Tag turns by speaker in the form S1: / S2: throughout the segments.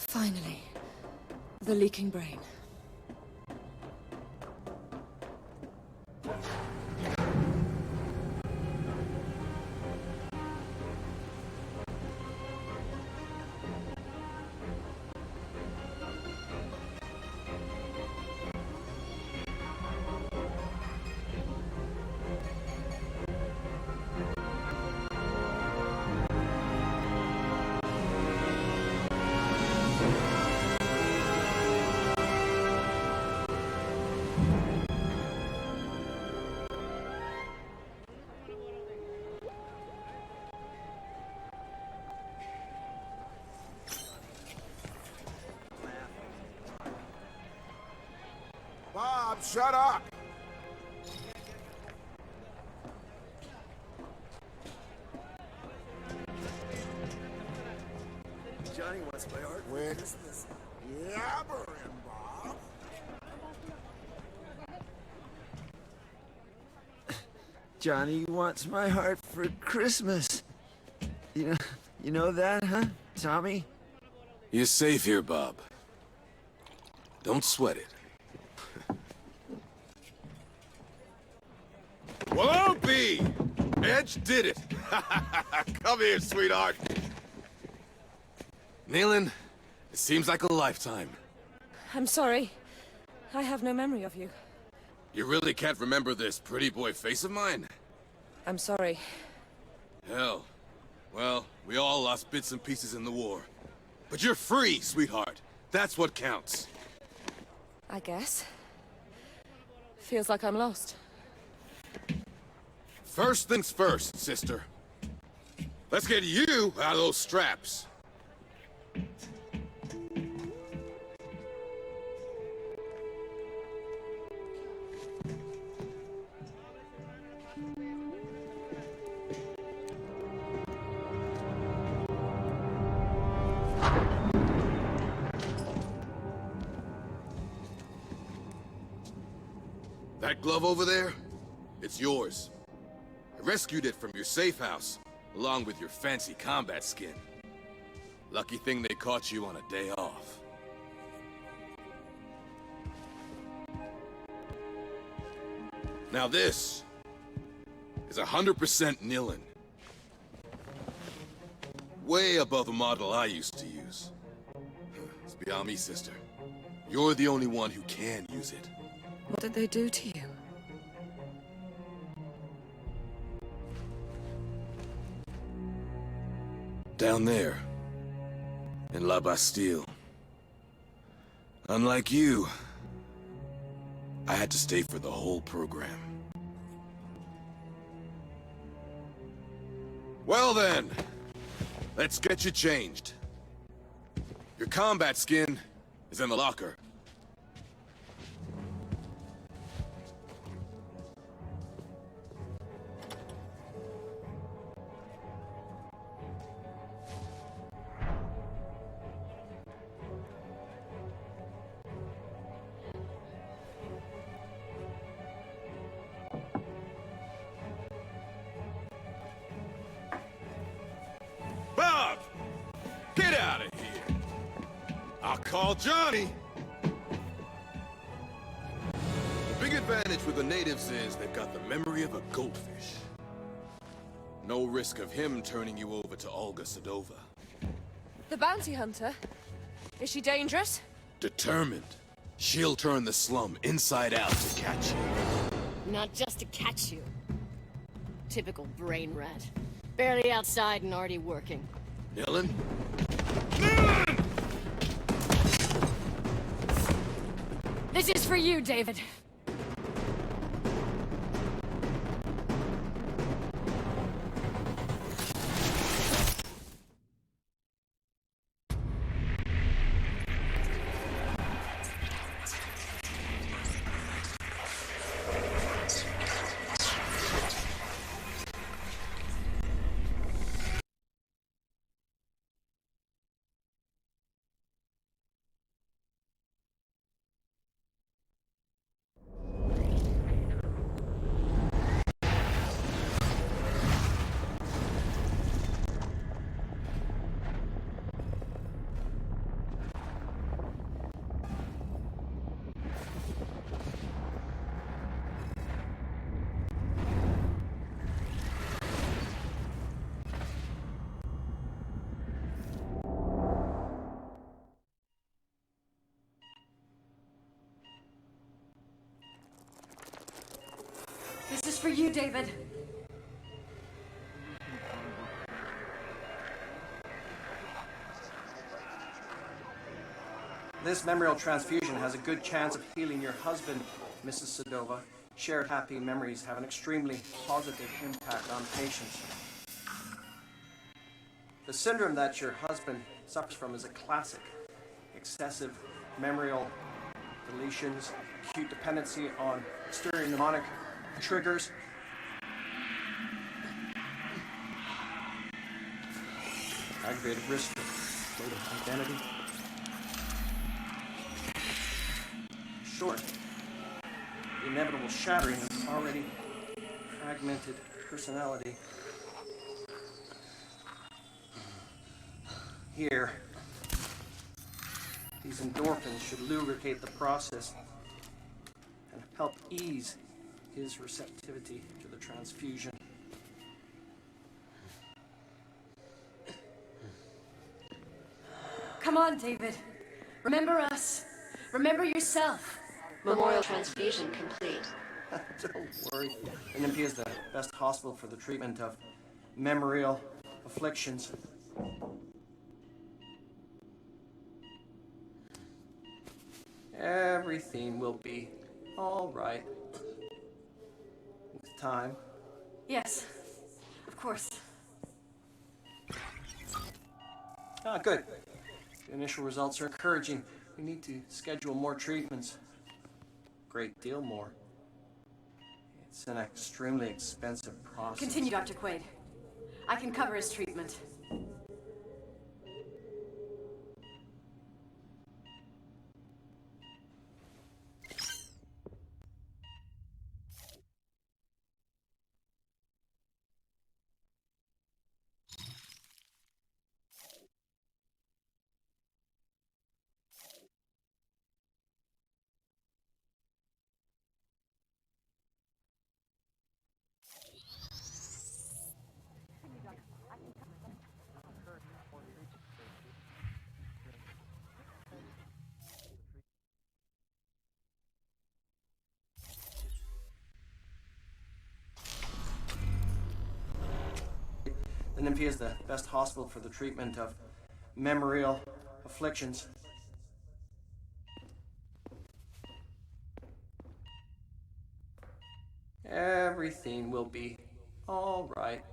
S1: Finally. The leaking brain.
S2: Bob, shut up!
S3: Johnny wants my art for
S2: Quit
S3: Christmas.
S2: yabbering, Bob.
S3: Johnny wants my heart for Christmas. You know that, huh, Tommy?
S4: You're safe here, Bob. Don't sweat it. Well, I'll be! Edge did it! Come here, sweetheart. Nealon, it seems like a lifetime.
S1: I'm sorry. I have no memory of you.
S4: You really can't remember this pretty boy face of mine?
S1: I'm sorry.
S4: Hell. Well, we all lost bits and pieces in the war. But you're free, sweetheart. That's what counts.
S1: I guess. Feels like I'm lost.
S4: First things first, sister. Let's get you out of those straps. That glove over there? It's yours. I rescued it from your safe house, along with your fancy combat skin. Lucky thing they caught you on a day off. Now this is 100% Nilin. Way above the model I used to use. It's beyond me, sister. You're the only one who can use it.
S1: What did they do to you?
S4: Down there, in La Bastille. Unlike you, I had to stay for the whole program. Well then, let's get you changed. Your combat skin is in the locker. Bob! Get out of here! I'll call Johnny! The big advantage with the natives is they've got the memory of a goldfish. No risk of him turning you over to Olga Sedova.
S1: The bounty hunter? Is she dangerous?
S4: Determined. She'll turn the slum inside out to catch you.
S5: Not just to catch you. Typical brain rat. Barely outside and already working.
S4: Nilin? Nilin!
S5: This is for you, David.
S6: for you, David.
S7: This memorial transfusion has a good chance of healing your husband, Mrs. Sedova. Shared happy memories have an extremely positive impact on patients. The syndrome that your husband suffers from is a classic. Excessive memorial deletions, acute dependency on exterior mnemonic triggers, aggravated risk of floating identity. Short, the inevitable shattering of already fragmented personality. Here, these endorphins should lubricate the process and help ease his receptivity to the transfusion.
S6: Come on, David. Remember us. Remember yourself.
S8: Memorial transfusion complete.
S7: Don't worry. NMP is the best hospital for the treatment of memorial afflictions. Everything will be all right with time.
S6: Yes, of course.
S7: Ah, good. The initial results are encouraging. We need to schedule more treatments. Great deal more. It's an extremely expensive process.
S6: Continue, Dr. Quaid. I can cover his treatment.
S7: The NMP is the best hospital for the treatment of memorial afflictions. Everything will be all right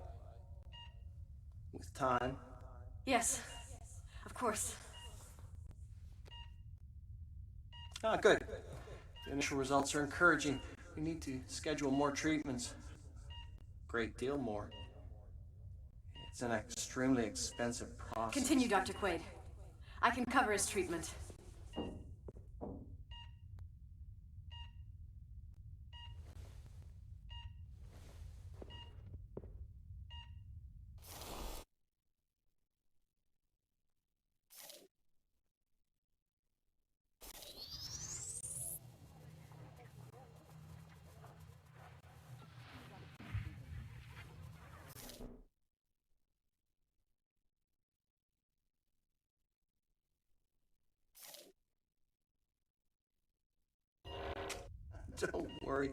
S7: with time.
S6: Yes, of course.
S7: Ah, good. The initial results are encouraging. We need to schedule more treatments. Great deal more. It's an extremely expensive process.
S6: Continue, Dr. Quaid. I can cover his treatment.
S7: Don't worry.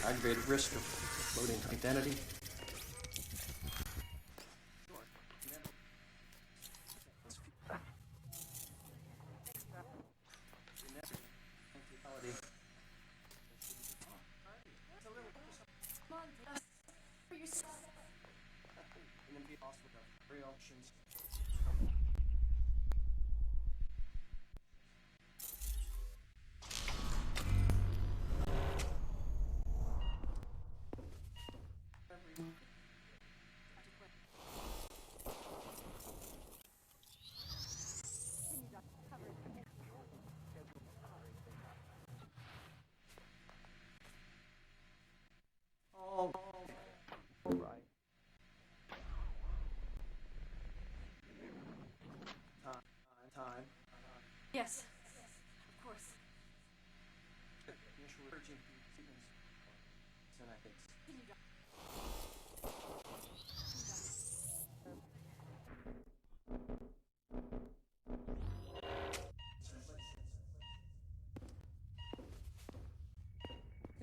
S7: Aggravated risk of floating identity.
S6: For yourself.
S7: NMP hospital reactions. All right.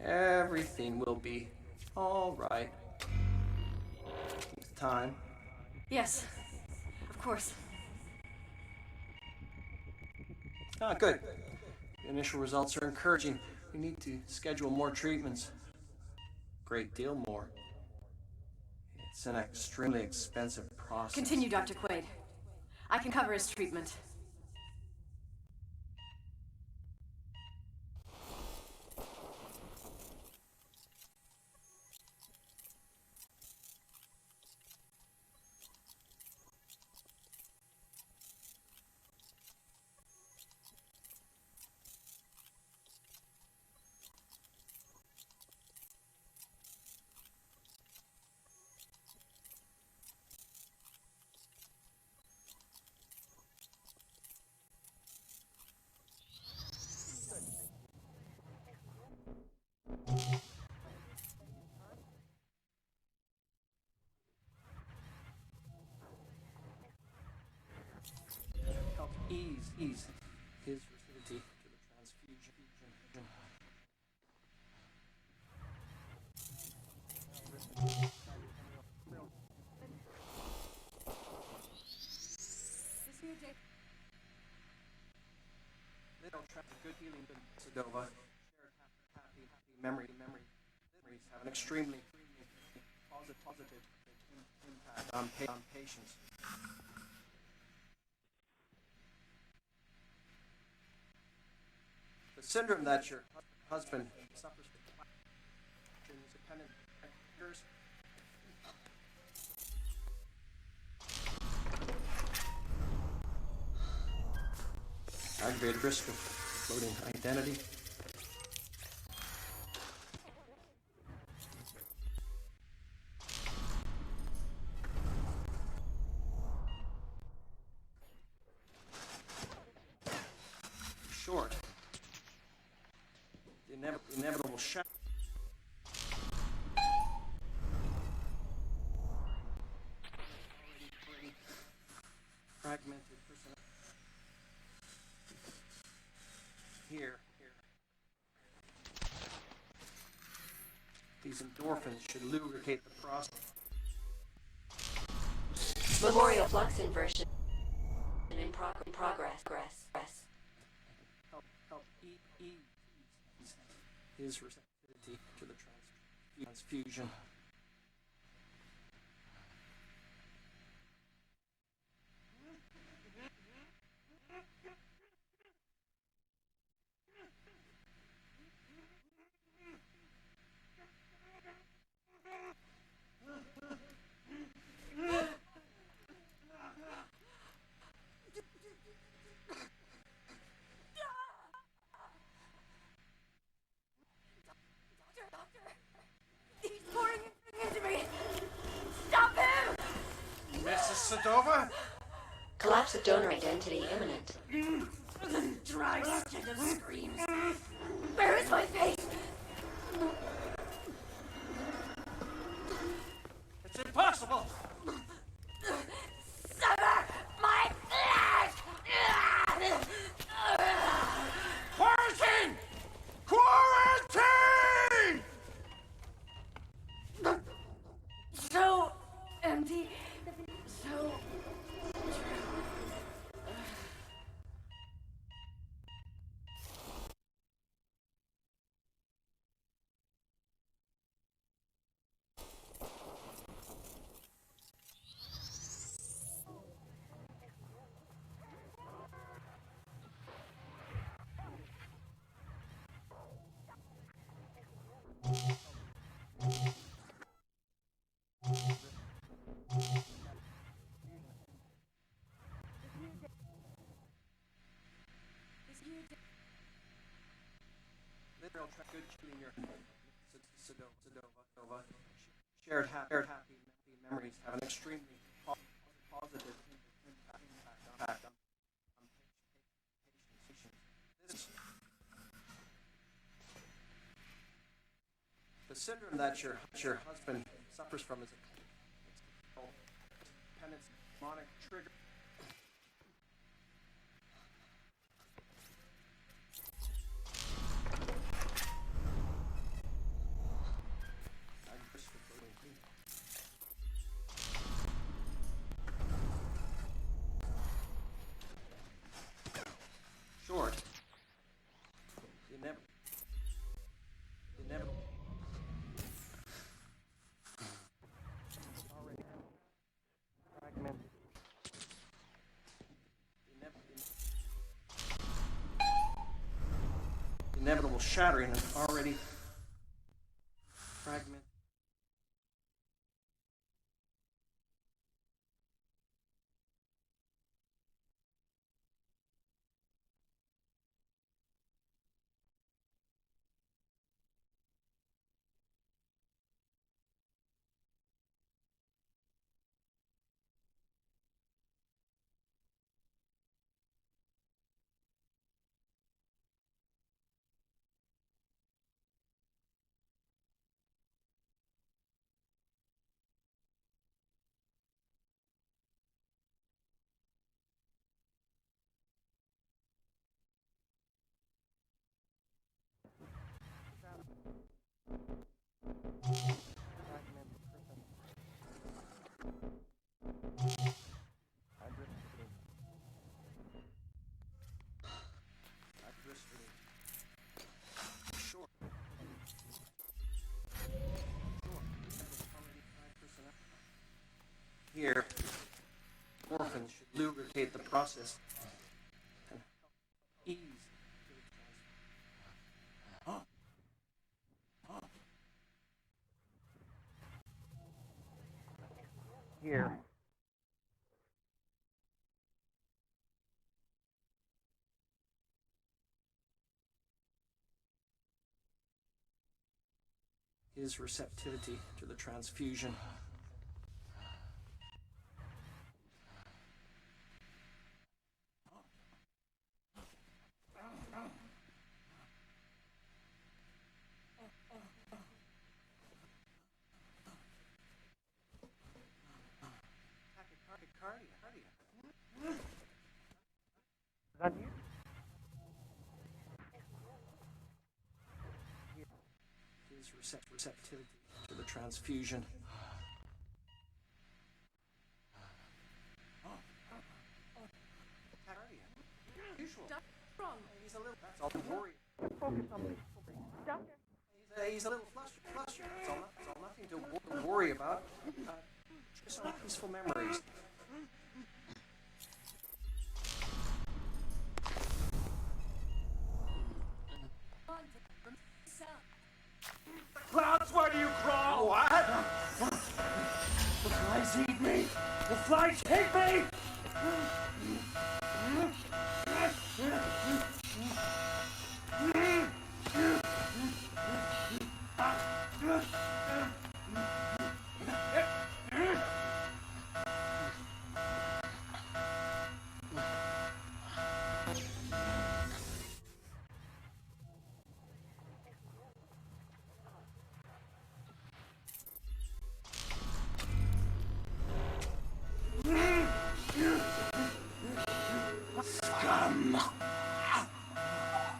S7: Everything will be all right. With time.
S6: Yes, of course.
S7: Ah, good. The initial results are encouraging. We need to schedule more treatments. Great deal more. It's an extremely expensive process.
S6: Continue, Dr. Quaid. I can cover his treatment.
S7: Help ease his rigidity to the transfusion. Little trap of good healing in Sedova. Shared happy memories have an extremely positive impact on patients. The syndrome that your husband suffers from dependent factors. Aggravated risk of floating identity. Short. The inevitable shock. Fragmented personality. Here. These endorphins should lubricate the process.
S8: Memorial flux inversion in progress.
S7: Help ease his receptivity to the transfusion.
S6: He's pouring into me! Stop him!
S7: Mrs. Sedova?
S8: Collapse of donor identity imminent.
S6: Dry skin of screams. Where is my face?
S7: It's impossible!
S6: Sever my flesh!
S7: Quarantine! Quarantine!
S6: So empty. So
S7: Literal good cleaner. Sedova. Shared happy memories have an extremely positive impact on patients. The syndrome that your husband suffers from is a dependence demonic trigger. Short. You never. Already fragmented. Inevitable shattering is already fragmented. Here, orphans should lubricate the process and ease. Here. His receptivity to the transfusion. His receptivity to the transfusion. He's a little. That's all the worry. Focus on me. He's a little flustered. That's all. Nothing to worry about. Just some peaceful memories.
S9: Clouds, why do you crawl? What? The flies eat me! The flies hate me!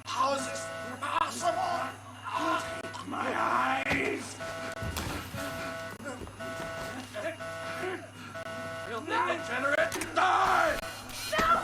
S9: How is this possible? Take my eyes! Filthy degenerate! Die! No!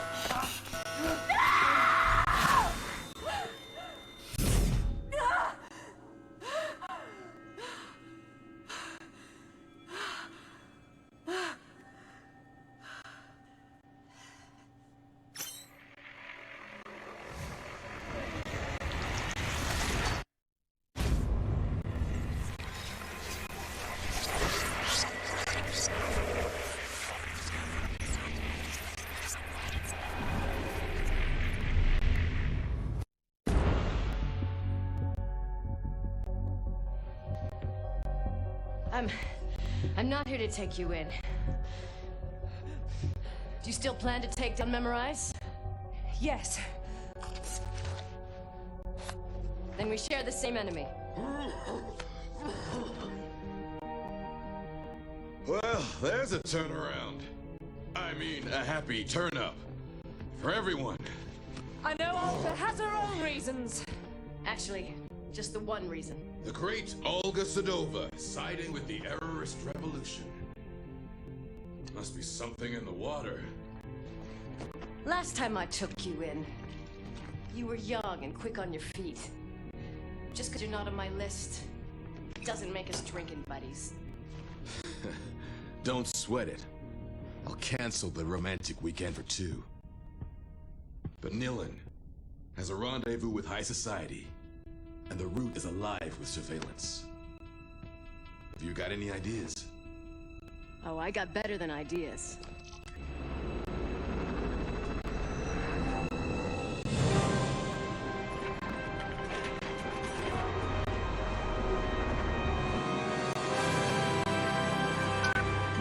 S5: I'm not here to take you in. Do you still plan to take down Memorize?
S1: Yes.
S5: Then we share the same enemy.
S4: Well, there's a turnaround. I mean, a happy turn-up. For everyone.
S1: I know Olga has her own reasons.
S5: Actually, just the one reason.
S4: The great Olga Sedova siding with the errorist revolution. Must be something in the water.
S5: Last time I took you in, you were young and quick on your feet. Just because you're not on my list doesn't make us drinking buddies.
S4: Don't sweat it. I'll cancel the romantic weekend for two. But Nilin has a rendezvous with high society, and the route is alive with surveillance. Have you got any ideas?
S5: Oh, I got better than ideas.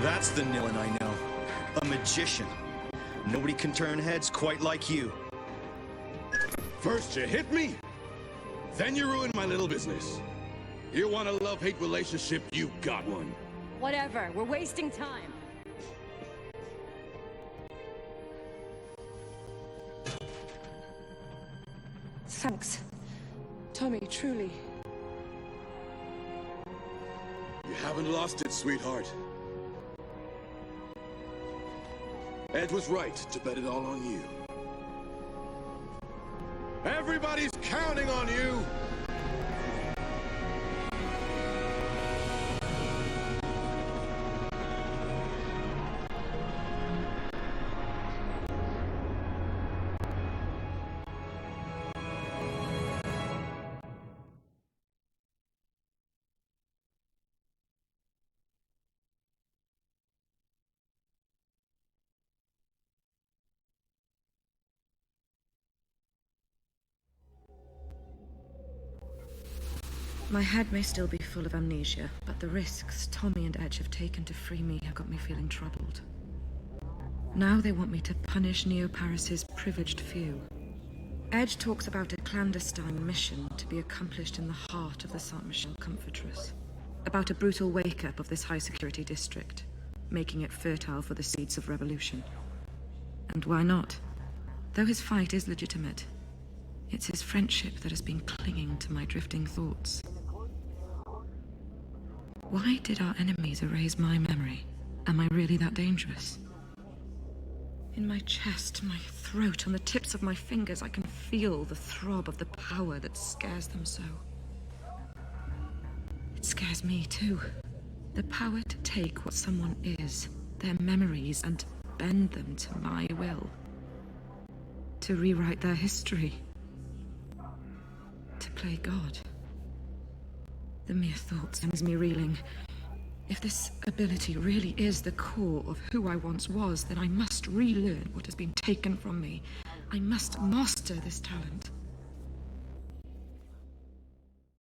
S10: That's the Nilin I know. A magician. Nobody can turn heads quite like you.
S4: First you hit me, then you ruin my little business. You want a love-hate relationship, you got one.
S5: Whatever, we're wasting time.
S1: Thanks. Tommy, truly.
S4: You haven't lost it, sweetheart. Ed was right to bet it all on you. Everybody's counting on you!
S11: My head may still be full of amnesia, but the risks Tommy and Edge have taken to free me have got me feeling troubled. Now they want me to punish Neo-Paris's privileged few. Edge talks about a clandestine mission to be accomplished in the heart of the Saint-Michel Comfortress. About a brutal wake-up of this high-security district, making it fertile for the seeds of revolution. And why not? Though his fight is legitimate, it's his friendship that has been clinging to my drifting thoughts. Why did our enemies erase my memory? Am I really that dangerous? In my chest, my throat, on the tips of my fingers, I can feel the throb of the power that scares them so. It scares me too. The power to take what someone is, their memories, and bend them to my will. To rewrite their history. To play God. The mere thought sends me reeling. If this ability really is the core of who I once was, then I must relearn what has been taken from me. I must master this talent.